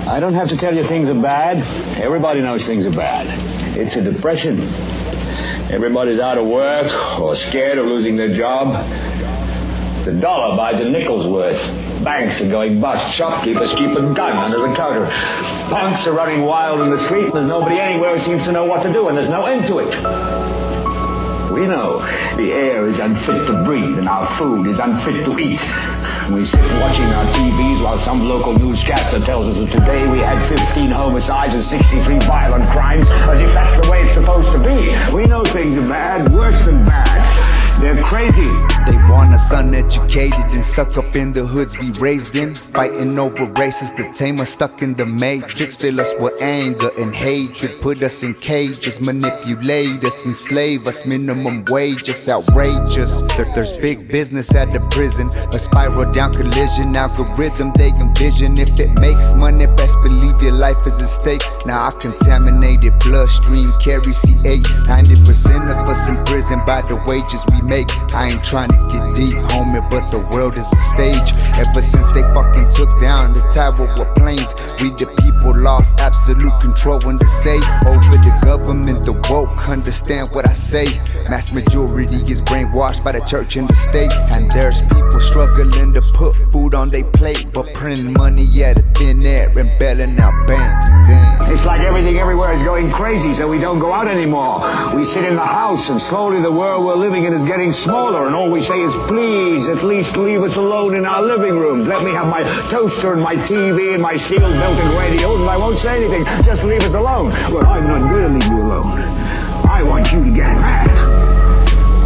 I don't have to tell you things are bad. Everybody knows things are bad. It's a depression. Everybody's out of work or scared of losing their job. The dollar buys a nickel's worth. Banks are going bust. Shopkeepers keep a gun under the counter. Punks are running wild in the street, and there's nobody anywhere who seems to know what to do, and there's no end to it. We know the air is unfit to breathe, and our food is unfit to eat. We sit watching our TVs while some local newscaster tells us that today we had 15 homicides and 63 violent crimes, as if that's the way it's supposed to be. We know things are bad, worse than bad. They're crazy. They want us uneducated and stuck up in the hoods we raised in, fighting over races to tame us, stuck in the matrix. Fill us with anger and hatred, put us in cages, manipulate us, enslave us. Minimum wage, just outrageous. There's big business at the prison, a spiral down collision algorithm they envision. If it makes money, best believe your life is at stake. Now our contaminated bloodstream carries C8. 90% of us in prison by the wages we make. I ain't trying to get deep, homie, but the world is a stage. Ever since they fucking took down the tower with planes, we the people lost absolute control in the say over the government, the woke. Understand what I say? Mass majority is brainwashed by the church and the state, and there's people struggling to put food on their plate, but printing money out of thin air and bailing out banks. Damn. It's like everything everywhere is going crazy, so we don't go out anymore. We sit in the house, and slowly the world we're living in is getting smaller, and all we say is, please, at least leave us alone in our living rooms. Let me have my toaster and my TV and my steel-belted radios, and I won't say anything. Just leave us alone. Well, I'm not going to leave you alone. I want you to get mad.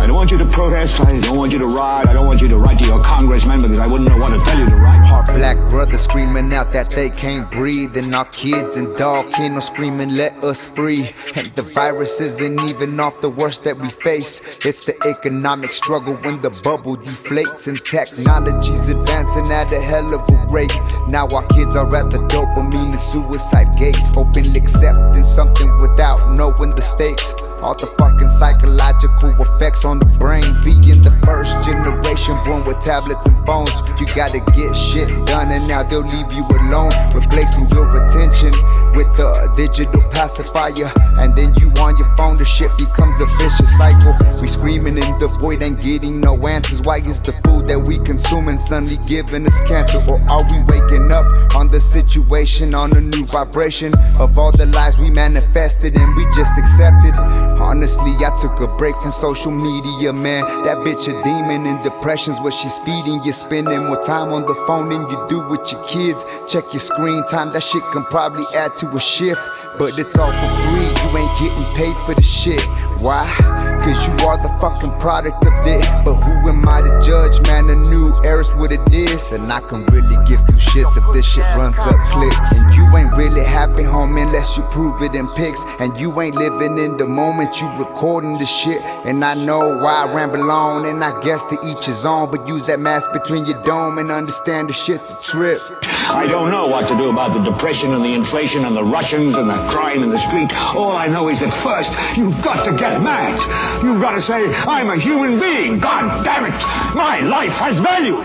I don't want you to protest. I don't want you to riot. I don't want you to write to your congressman because I wouldn't know what to tell you to write. Our black brothers screaming out that they can't breathe, and our kids and dog kennel screaming, let us free. And the virus isn't even off the worst that we face. It's the economic struggle when the bubble deflates, and technology's advancing at a hell of a rate. Now our kids are at the dopamine and suicide gates, openly accepting something without knowing the stakes. All the fucking psychological effects on the brain, being the first generation born with tablets and phones. You gotta get shit done, and now they'll leave you alone, replacing your attention with a digital pacifier. And then you on your phone, the shit becomes a vicious cycle. We screaming in the void and getting no answers. Why is the food that we consuming suddenly giving us cancer? Or are we waking up on the situation, on a new vibration of all the lies we manifested and we just accepted? Honestly, I took a break from social media, man. That bitch a demon, and depression's what she's feeding you. Spending more time on the phone than you do with your kids. Check your screen time, that shit can probably add to a shift, but it's all for free. You ain't getting paid for the shit. Why? Cause you are the fucking product of it. But who am I to judge, man? A new era's what it is, and I can really give two shits if this shit runs up clicks. And you ain't really happy, homie, unless you prove it in pics. And you ain't living in the moment, you recording the shit. And I know why I ramble on, and I guess to each his own, but use that mask between your dome and understand the shit's a trip. I don't know what to do about the depression and the inflation and the Russians and the crime in the street. All I know is that first, you've got to get mad. You've got to say, I'm a human being. God damn it. My life has value.